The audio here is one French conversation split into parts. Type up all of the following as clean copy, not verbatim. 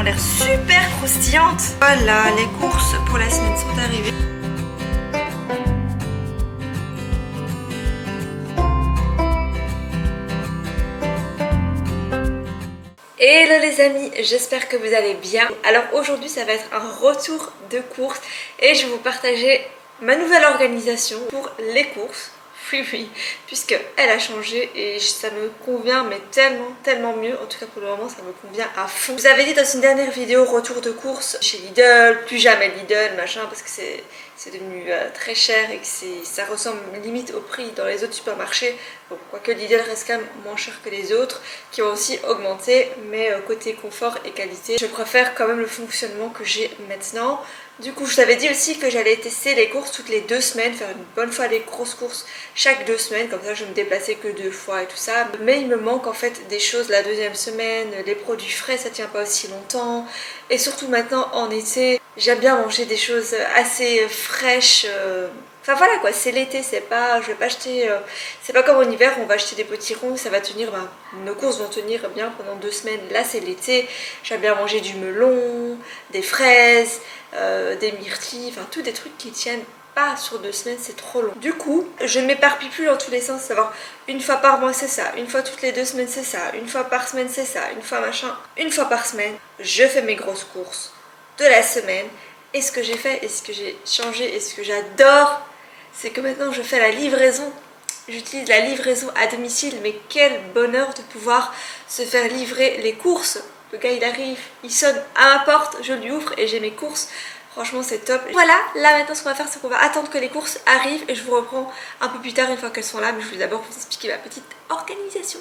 m'ont l'air super croustillantes. Voilà, les courses pour la semaine sont arrivées. Hello les amis, j'espère que vous allez bien. Alors aujourd'hui ça va être un retour de course et je vais vous partager ma nouvelle organisation pour les courses. Oui, puisque elle a changé et ça me convient mais tellement mieux. En tout cas pour le moment ça me convient à fond. Je vous avais dit dans une dernière vidéo retour de course chez Lidl, plus jamais Lidl machin, parce que c'est devenu très cher et que ça ressemble limite au prix dans les autres supermarchés. Bon, quoique Lidl reste quand même moins cher que les autres qui ont aussi augmenté, mais côté confort et qualité je préfère quand même le fonctionnement que j'ai maintenant. Du coup, je t'avais dit aussi que j'allais tester les courses toutes les 2 semaines, faire une bonne fois les grosses courses chaque 2 semaines, comme ça je me déplaçais que 2 fois et tout ça. Mais il me manque en fait des choses la deuxième semaine, les produits frais ça tient pas aussi longtemps. Et surtout maintenant en été, j'aime bien manger des choses assez fraîches. Enfin voilà quoi, c'est l'été, c'est pas, je vais pas acheter, c'est pas comme en hiver on va acheter des potirons, ça va tenir, nos courses vont tenir bien pendant 2 semaines. Là c'est l'été, j'aime bien manger du melon, des fraises, des myrtilles, enfin tous des trucs qui tiennent pas sur 2 semaines, c'est trop long. Du coup, je ne m'éparpille plus dans tous les sens, savoir une fois par mois c'est ça, une fois toutes les 2 semaines c'est ça, une fois par semaine c'est ça, une fois machin, une fois par semaine, je fais mes grosses courses de la semaine. Et ce que j'ai fait, et ce que j'ai changé, et ce que j'adore, c'est que maintenant je fais la livraison. J'utilise la livraison à domicile, mais quel bonheur de pouvoir se faire livrer les courses. Le gars il arrive, il sonne à ma porte, je lui ouvre et j'ai mes courses. Franchement c'est top. Voilà, là maintenant ce qu'on va faire c'est qu'on va attendre que les courses arrivent et je vous reprends un peu plus tard une fois qu'elles sont là. Mais je voulais d'abord vous expliquer ma petite organisation.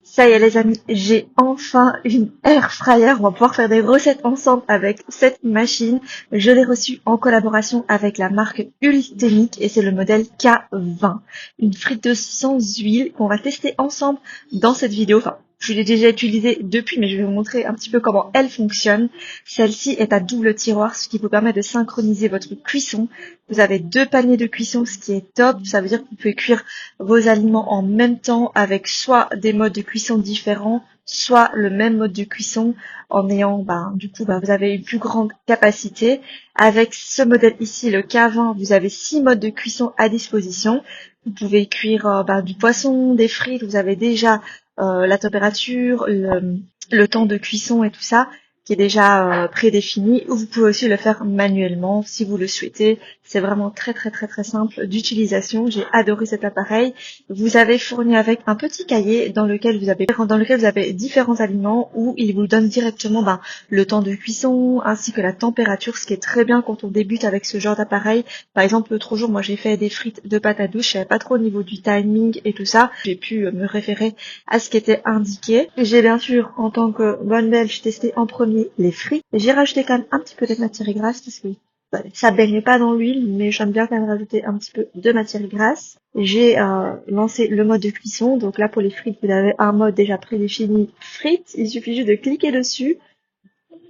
Ça y est les amis, j'ai enfin une air fryer, on va pouvoir faire des recettes ensemble avec cette machine. Je l'ai reçue en collaboration avec la marque Ultenic et c'est le modèle K20. Une friteuse sans huile qu'on va tester ensemble dans cette vidéo. Enfin, je l'ai déjà utilisée depuis mais je vais vous montrer un petit peu comment elle fonctionne. Celle-ci est à double tiroir, ce qui vous permet de synchroniser votre cuisson. Vous avez 2 paniers de cuisson, ce qui est top. Ça veut dire que vous pouvez cuire vos aliments en même temps avec soit des modes de cuisson différents, soit le même mode de cuisson en ayant, vous avez une plus grande capacité. Avec ce modèle ici, le K20, vous avez 6 modes de cuisson à disposition. Vous pouvez cuire du poisson, des frites, vous avez déjà la température, le temps de cuisson et tout ça qui est déjà prédéfini, ou vous pouvez aussi le faire manuellement si vous le souhaitez. C'est vraiment très simple d'utilisation. J'ai adoré cet appareil. Vous avez fourni avec un petit cahier dans lequel vous avez différents aliments où il vous donne directement le temps de cuisson ainsi que la température, ce qui est très bien quand on débute avec ce genre d'appareil. Par exemple, l'autre jour, moi j'ai fait des frites de pâte à douce, je savais pas trop au niveau du timing et tout ça. J'ai pu me référer à ce qui était indiqué. J'ai bien sûr, en tant que bonne belge, testé en premier les frites. J'ai rajouté quand même un petit peu de matière grasse parce que ça baigne pas dans l'huile, mais j'aime bien quand même rajouter un petit peu de matière grasse. J'ai lancé le mode de cuisson. Donc là pour les frites, vous avez un mode déjà prédéfini frites. Il suffit juste de cliquer dessus.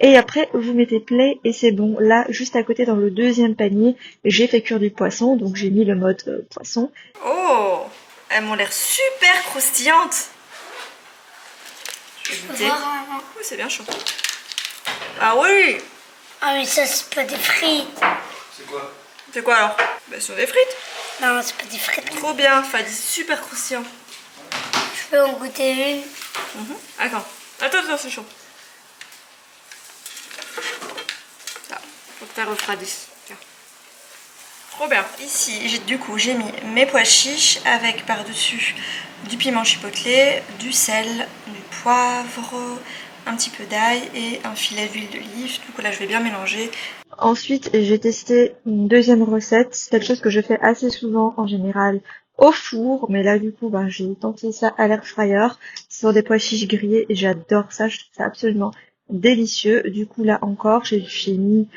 Et après vous mettez play et c'est bon. Là juste à côté dans le deuxième panier, j'ai fait cuire du poisson. Donc j'ai mis le mode poisson. Oh, elles m'ont l'air super croustillantes. Je vais goûter. Oui, c'est bien chaud. Ah oui! Ah mais ça c'est pas des frites. C'est quoi? C'est quoi alors? Bah ce sont des frites. Non c'est pas des frites. Trop bien, Fadi, super croustillant. Je peux en goûter une. Attends, c'est chaud. Là, faut que tu refroidisses. Trop bien. Ici, j'ai mis mes pois chiches avec par-dessus du piment chipotelé, du sel, du poivre, un petit peu d'ail et un filet d'huile d'olive. Du coup là je vais bien mélanger. Ensuite j'ai testé une deuxième recette, c'est quelque chose que je fais assez souvent en général au four, mais là du coup j'ai tenté ça à l'air fryer. Ce sont des pois chiches grillés et j'adore ça, je trouve ça absolument délicieux. Du coup là encore j'ai mis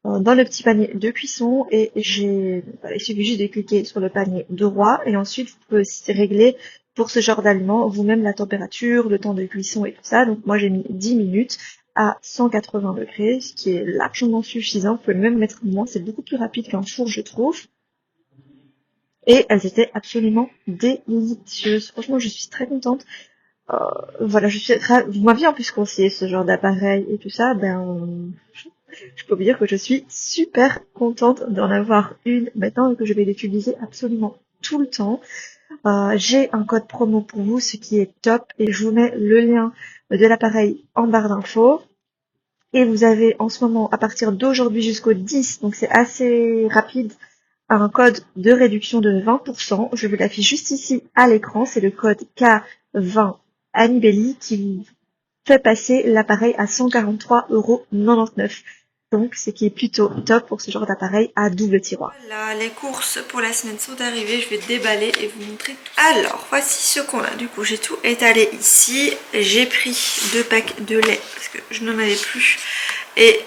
dans le petit panier de cuisson et il suffit juste de cliquer sur le panier de roi et ensuite vous pouvez aussi régler pour ce genre d'aliments vous-même la température, le temps de cuisson et tout ça. Donc moi j'ai mis 10 minutes à 180 degrés, ce qui est largement suffisant. Vous pouvez même mettre moins, c'est beaucoup plus rapide qu'un four je trouve. Et elles étaient absolument délicieuses. Franchement je suis très contente. Voilà, vous m'aviez en plus conseillé ce genre d'appareil et tout ça, je peux vous dire que je suis super contente d'en avoir une maintenant et que je vais l'utiliser absolument tout le temps. J'ai un code promo pour vous, ce qui est top, et je vous mets le lien de l'appareil en barre d'infos. Et vous avez en ce moment, à partir d'aujourd'hui jusqu'au 10, donc c'est assez rapide, un code de réduction de 20%. Je vous l'affiche juste ici à l'écran, c'est le code K20 Anibelli qui vous fait passer l'appareil à 143,99 €. Donc, ce qui est plutôt top pour ce genre d'appareil à double tiroir. Voilà, les courses pour la semaine sont arrivées. Je vais déballer et vous montrer tout. Alors, voici ce qu'on a. Du coup, j'ai tout étalé ici. J'ai pris 2 packs de lait parce que je n'en avais plus. Et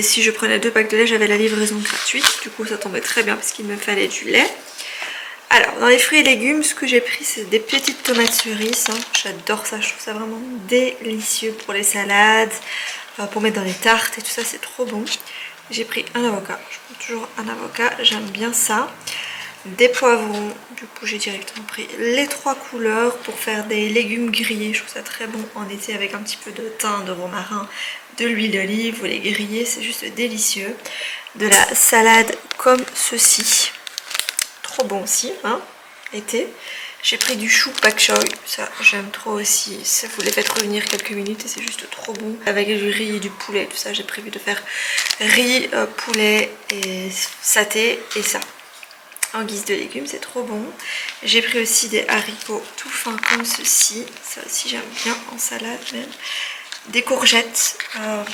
si je prenais 2 packs de lait, j'avais la livraison gratuite. Du coup, ça tombait très bien parce qu'il me fallait du lait. Alors, dans les fruits et légumes, ce que j'ai pris, c'est des petites tomates cerises. J'adore ça, je trouve ça vraiment délicieux pour les salades, pour mettre dans les tartes et tout ça, c'est trop bon. J'ai pris un avocat, je prends toujours un avocat, j'aime bien ça. Des poivrons, du coup j'ai directement pris les 3 couleurs pour faire des légumes grillés. Je trouve ça très bon en été avec un petit peu de thym, de romarin, de l'huile d'olive. Vous les grillez, c'est juste délicieux. De la salade comme ceci. Trop bon aussi, hein, été. J'ai pris du chou pak choy, ça j'aime trop aussi. Ça, vous les faites revenir quelques minutes et c'est juste trop bon. Avec du riz et du poulet, tout ça, j'ai prévu de faire riz, poulet et saté et ça. En guise de légumes, c'est trop bon. J'ai pris aussi des haricots tout fins comme ceci. Ça aussi j'aime bien en salade même. Des courgettes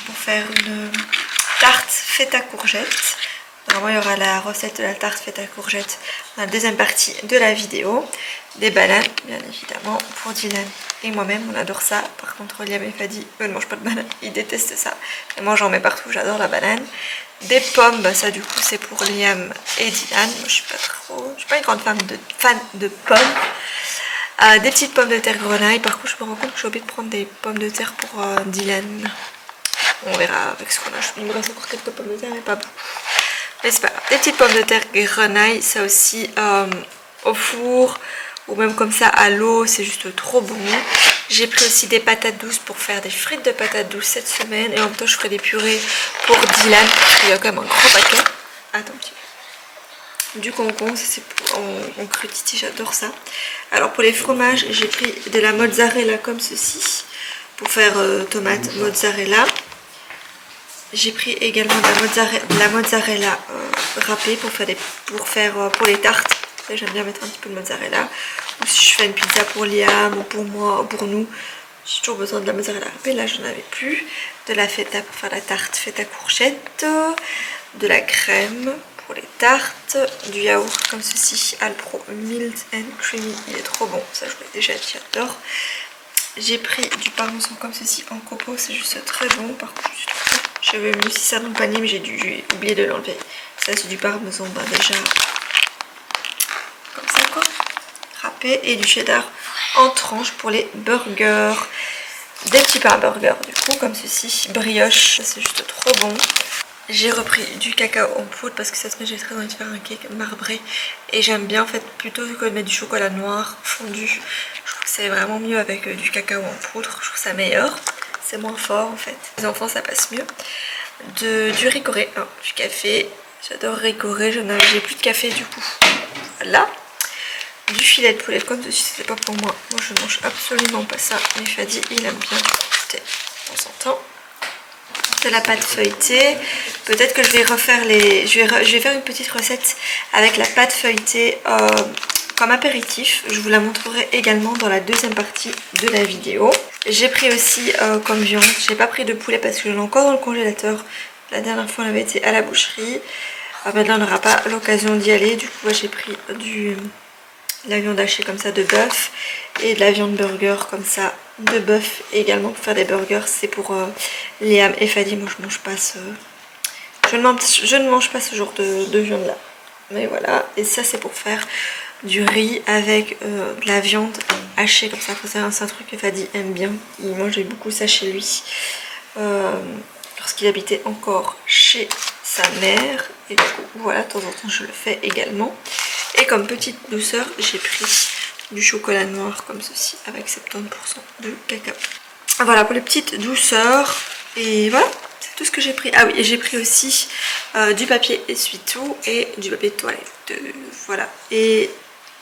pour faire une tarte feta courgette. Normalement, il y aura la recette de la tarte faite à courgettes dans la deuxième partie de la vidéo. Des bananes, bien évidemment, pour Dylan et moi-même. On adore ça. Par contre, Liam et Fadi, eux ne mangent pas de banane. Ils détestent ça. Et moi, j'en mets partout. J'adore la banane. Des pommes, bah, ça, du coup, c'est pour Liam et Dylan. Moi, je suis pas une grande fan de pommes. Des petites pommes de terre grenaille. Par contre, je me rends compte que j'ai oublié de prendre des pommes de terre pour Dylan. On verra avec ce qu'on a. Il me reste encore quelques pommes de terre, mais pas beaucoup. Mais c'est pas grave. Des petites pommes de terre grenaille, ça aussi au four ou même comme ça à l'eau, c'est juste trop bon. J'ai pris aussi des patates douces pour faire des frites de patates douces cette semaine. Et en même temps, je ferai des purées pour Dylan parce qu'il y a quand même un gros paquet. Attends un petit peu. Du concombre, c'est en crudité, j'adore ça. Alors pour les fromages, j'ai pris de la mozzarella comme ceci pour faire tomate mozzarella. J'ai pris également de la mozzarella râpée pour les tartes. J'aime bien mettre un petit peu de mozzarella. Ou si je fais une pizza pour Liam ou pour moi ou pour nous, j'ai toujours besoin de la mozzarella râpée. Là, je n'en avais plus. De la feta pour faire la tarte feta courgette. De la crème pour les tartes. Du yaourt comme ceci, Alpro Mild and Creamy. Il est trop bon. Ça, je vous l'ai déjà dit, j'adore. J'ai pris du parmesan comme ceci en copeaux. C'est juste très bon. Par contre, j'avais mis aussi ça dans le panier, mais j'ai oublié de l'enlever. Ça, c'est du parmesan, bah, déjà comme ça, quoi. Râpé. Et du cheddar en tranches pour les burgers. Des petits pains à burger, du coup, comme ceci. Brioche, ça, c'est juste trop bon. J'ai repris du cacao en poudre parce que cette semaine, j'ai très envie de faire un cake marbré. Et j'aime bien, en fait, plutôt que de mettre du chocolat noir fondu. Je trouve que c'est vraiment mieux avec du cacao en poudre. Je trouve ça meilleur. C'est moins fort en fait. Les enfants ça passe mieux. Du ricoré, du café. J'adore ricoré, j'ai plus de café du coup. Voilà. Du filet de poulet comme ceci, c'était pas pour moi. Moi je mange absolument pas ça. Mais Fadi il aime bien goûter de temps en temps. De la pâte feuilletée. Peut-être que je vais refaire je vais faire une petite recette avec la pâte feuilletée comme apéritif. Je vous la montrerai également dans la deuxième partie de la vidéo. J'ai pris aussi comme viande, j'ai pas pris de poulet parce que j'en ai encore dans le congélateur. La dernière fois on avait été à la boucherie. Maintenant on n'aura pas l'occasion d'y aller. Du coup j'ai pris de la viande hachée comme ça de bœuf et de la viande burger comme ça de bœuf également pour faire des burgers. C'est pour Liam et Fadi. Moi je mange pas je ne mange pas ce genre de viande là. Mais voilà, et ça c'est pour faire du riz avec de la viande hachée comme ça. C'est un truc que Fadi aime bien. Il mangeait beaucoup ça chez lui lorsqu'il habitait encore chez sa mère. Et du coup voilà, de temps en temps je le fais également. Et comme petite douceur, j'ai pris du chocolat noir comme ceci avec 70% de cacao. Voilà pour les petites douceurs. Et voilà, c'est tout ce que j'ai pris. Ah oui, et j'ai pris aussi du papier essuie-tout et du papier de toilette. Voilà. Et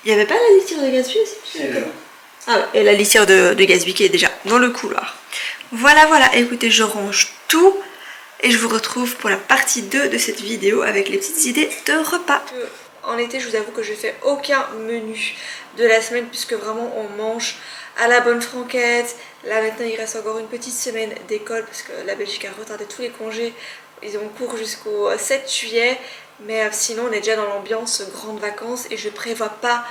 il n'y avait pas la litière de Gatsby aussi? Ah ouais, et la litière de Gatsby qui est déjà dans le couloir. Voilà, voilà. Écoutez, je range tout. Et je vous retrouve pour la partie 2 de cette vidéo avec les petites idées de repas. En été, je vous avoue que je fais aucun menu de la semaine puisque vraiment on mange à la bonne franquette. Là maintenant il reste encore une petite semaine d'école parce que la Belgique a retardé tous les congés. Ils ont cours jusqu'au 7 juillet. Mais sinon on est déjà dans l'ambiance grandes vacances et je prévois pas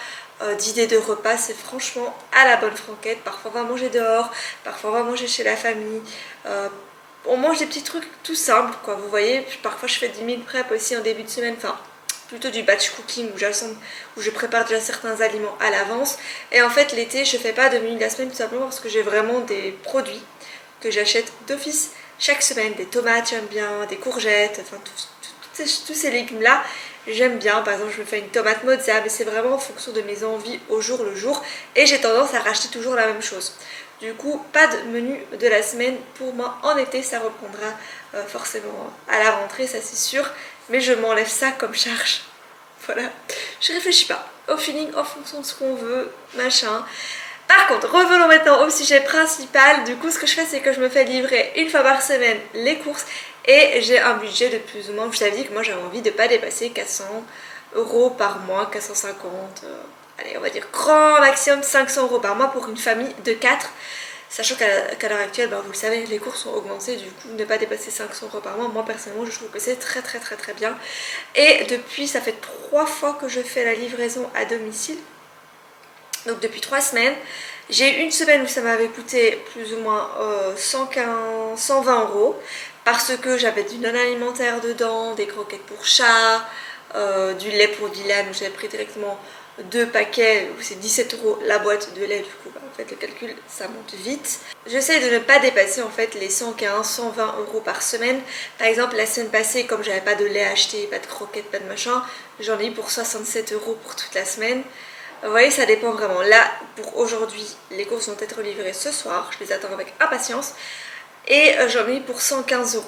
d'idées de repas. C'est franchement à la bonne franquette. Parfois on va manger dehors, parfois on va manger chez la famille. On mange des petits trucs tout simples quoi, vous voyez. Parfois je fais du meal prep aussi en début de semaine, enfin plutôt du batch cooking où je prépare déjà certains aliments à l'avance. Et en fait l'été je fais pas de menu de la semaine tout simplement parce que j'ai vraiment des produits que j'achète d'office chaque semaine. Des tomates j'aime bien, des courgettes, enfin tous ces légumes là j'aime bien. Par exemple je me fais une tomate mozza, mais c'est vraiment en fonction de mes envies au jour le jour. Et j'ai tendance à racheter toujours la même chose. Du coup, pas de menu de la semaine pour moi en été, ça reprendra forcément à la rentrée, ça c'est sûr. Mais je m'enlève ça comme charge. Voilà, je réfléchis pas. Au feeling, en fonction de ce qu'on veut, machin. Par contre, revenons maintenant au sujet principal. Du coup, ce que je fais, c'est que je me fais livrer une fois par semaine les courses. Et j'ai un budget de plus ou moins, je t'avais dit que moi j'avais envie de pas dépasser 400 € par mois, 450 €. Allez, on va dire grand maximum 500 € par mois pour une famille de 4. Sachant qu'à l'heure actuelle, vous le savez, les courses ont augmenté. Du coup, ne pas dépasser 500 € par mois, moi personnellement, je trouve que c'est très bien. Et depuis, ça fait 3 fois que je fais la livraison à domicile. Donc depuis 3 semaines. J'ai eu une semaine où ça m'avait coûté plus ou moins 120 € parce que j'avais du non alimentaire dedans, des croquettes pour chat, du lait pour Dylan où j'avais pris directement 2 paquets où c'est 17 € la boîte de lait. Du coup en fait le calcul ça monte vite. J'essaie de ne pas dépasser en fait les 115-120 € par semaine. Par exemple la semaine passée, comme j'avais pas de lait acheté, pas de croquettes, pas de machin, j'en ai eu pour 67 € pour toute la semaine. Vous voyez, ça dépend vraiment. Là, pour aujourd'hui, les courses vont être livrées ce soir. Je les attends avec impatience. Et j'en ai eu pour 115 €.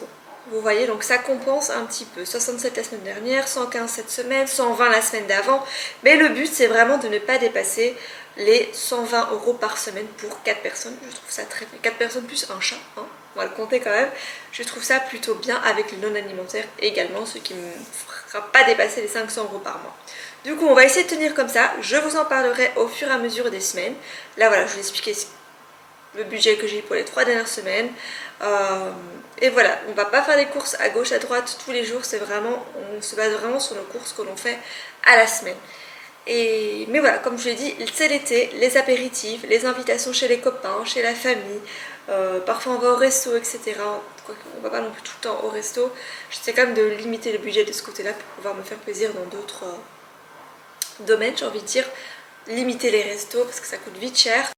Vous voyez, donc ça compense un petit peu. 67 la semaine dernière, 115 cette semaine, 120 la semaine d'avant. Mais le but, c'est vraiment de ne pas dépasser les 120 € par semaine pour 4 personnes. Je trouve ça très bien. 4 personnes plus un chat, hein. On va le compter quand même. Je trouve ça plutôt bien avec le non alimentaire également, ce qui ne me fera pas dépasser les 500 € par mois. Du coup, on va essayer de tenir comme ça. Je vous en parlerai au fur et à mesure des semaines. Là, voilà, je vous ai expliqué le budget que j'ai pour les 3 dernières semaines. Et voilà, on va pas faire des courses à gauche, à droite tous les jours. C'est vraiment, on se base vraiment sur nos courses que l'on fait à la semaine. Mais voilà, comme je l'ai dit, c'est l'été, les apéritifs, les invitations chez les copains, chez la famille. Parfois on va au resto, etc. On va pas non plus tout le temps au resto. J'essaie quand même de limiter le budget de ce côté-là pour pouvoir me faire plaisir dans d'autres domaines, j'ai envie de dire. Limiter les restos parce que ça coûte vite cher.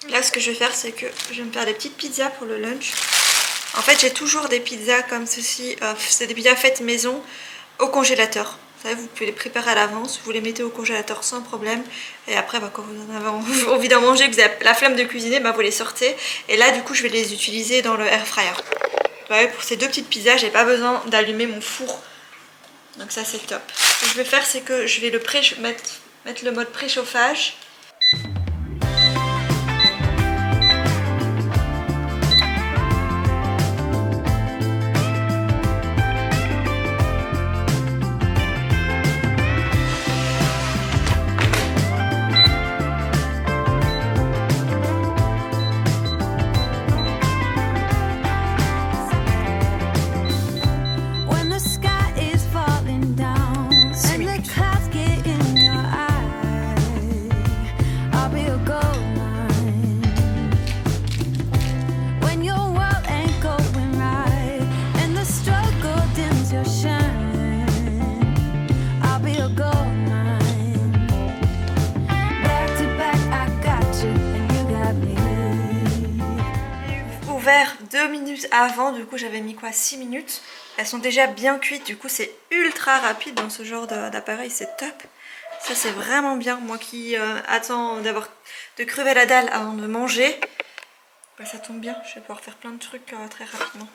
Là, ce que je vais faire, c'est que je vais me faire des petites pizzas pour le lunch. En fait, j'ai toujours des pizzas comme ceci. C'est des pizzas faites maison au congélateur. Vous savez, vous pouvez les préparer à l'avance, vous les mettez au congélateur sans problème. Et après, quand vous en avez envie d'en manger, que vous avez la flemme de cuisiner, vous les sortez. Et là, du coup, je vais les utiliser dans le air fryer. Vous voyez, pour ces 2 petites pizzas, j'ai pas besoin d'allumer mon four. Donc ça, c'est top. Ce que je vais faire, c'est que je vais mettre le mode préchauffage. Ouvert 2 minutes avant, du coup j'avais mis 6 minutes. Elles sont déjà bien cuites, du coup c'est ultra rapide dans ce genre d'appareil, c'est top. Ça c'est vraiment bien, moi qui attends de crever la dalle avant de manger. Bah, ça tombe bien, je vais pouvoir faire plein de trucs très rapidement.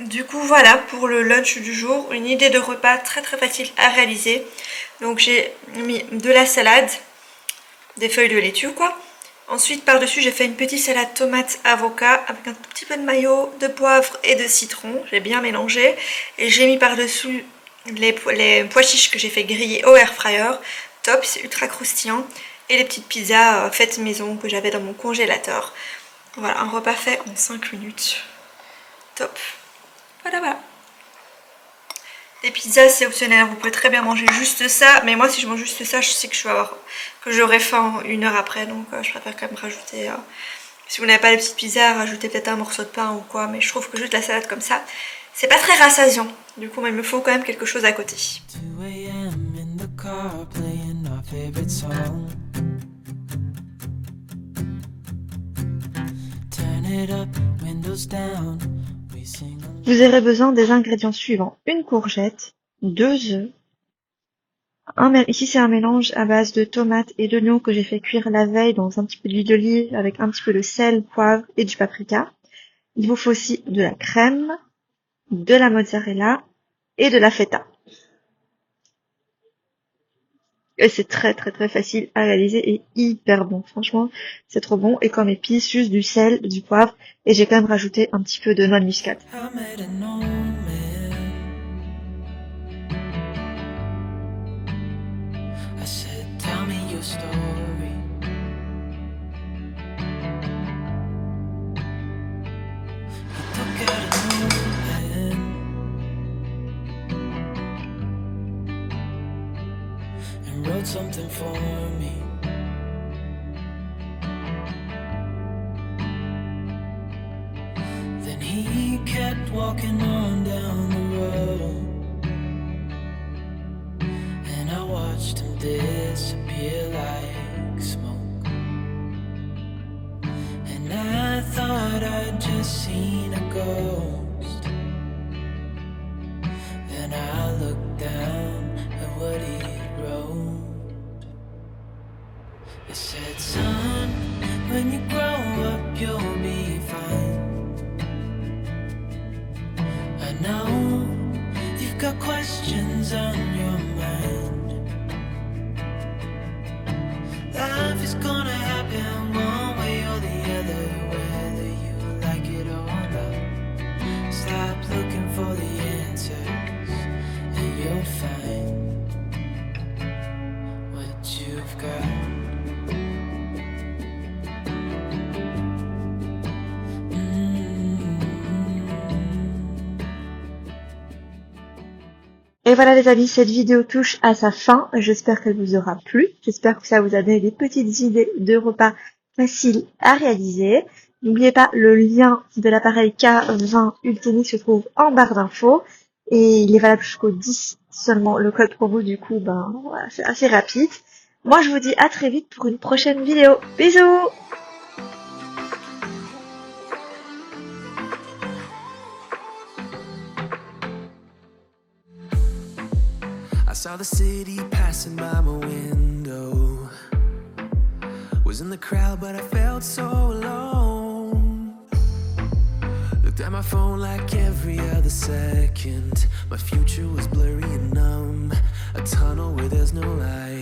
Du coup voilà pour le lunch du jour, une idée de repas très facile à réaliser. Donc j'ai mis de la salade, des feuilles de laitue quoi. Ensuite par dessus j'ai fait une petite salade tomate avocat avec un petit peu de mayo, de poivre et de citron. J'ai bien mélangé et j'ai mis par dessus les pois chiches que j'ai fait griller au air fryer. Top, c'est ultra croustillant. Et les petites pizzas faites maison que j'avais dans mon congélateur. Voilà, un repas fait en 5 minutes. Top. Voilà. Les pizzas c'est optionnel, vous pouvez très bien manger juste ça. Mais moi si je mange juste ça, je sais que j'aurai faim 1 heure après. Donc je préfère quand même rajouter... si vous n'avez pas les petites pizzas, rajoutez peut-être un morceau de pain ou quoi. Mais je trouve que juste la salade comme ça, c'est pas très rassasiant. Du coup il me faut quand même quelque chose à côté. Vous aurez besoin des ingrédients suivants. Une courgette, 2 œufs. Ici c'est un mélange à base de tomates et d'oignons que j'ai fait cuire la veille dans un petit peu d'huile d'olive avec un petit peu de sel, poivre et du paprika. Il vous faut aussi de la crème, de la mozzarella et de la feta. Et c'est très facile à réaliser et hyper bon. Franchement, c'est trop bon. Et comme épice, juste du sel, du poivre. Et j'ai quand même rajouté un petit peu de noix de muscade. Something for me. Then he kept walking on down the road, and I watched him disappear like smoke. And I thought I'd just seen a ghost. Then I looked down at what he wrote. It said, son, when you grow up you'll be fine. I know you've got questions on your mind. Life is gonna happen one way or the other, whether you like it or not. Stop looking for the answers and you'll find what you've got. Et voilà les amis, cette vidéo touche à sa fin. J'espère qu'elle vous aura plu. J'espère que ça vous a donné des petites idées de repas faciles à réaliser. N'oubliez pas, le lien de l'appareil K20 Ultimix se trouve en barre d'infos. Et il est valable jusqu'au 10 seulement. Le code promo du coup, voilà, c'est assez rapide. Moi je vous dis à très vite pour une prochaine vidéo. Bisous! I saw the city passing by my window. Was in the crowd but I felt so alone. Looked at my phone like every other second. My future was blurry and numb. A tunnel where there's no light.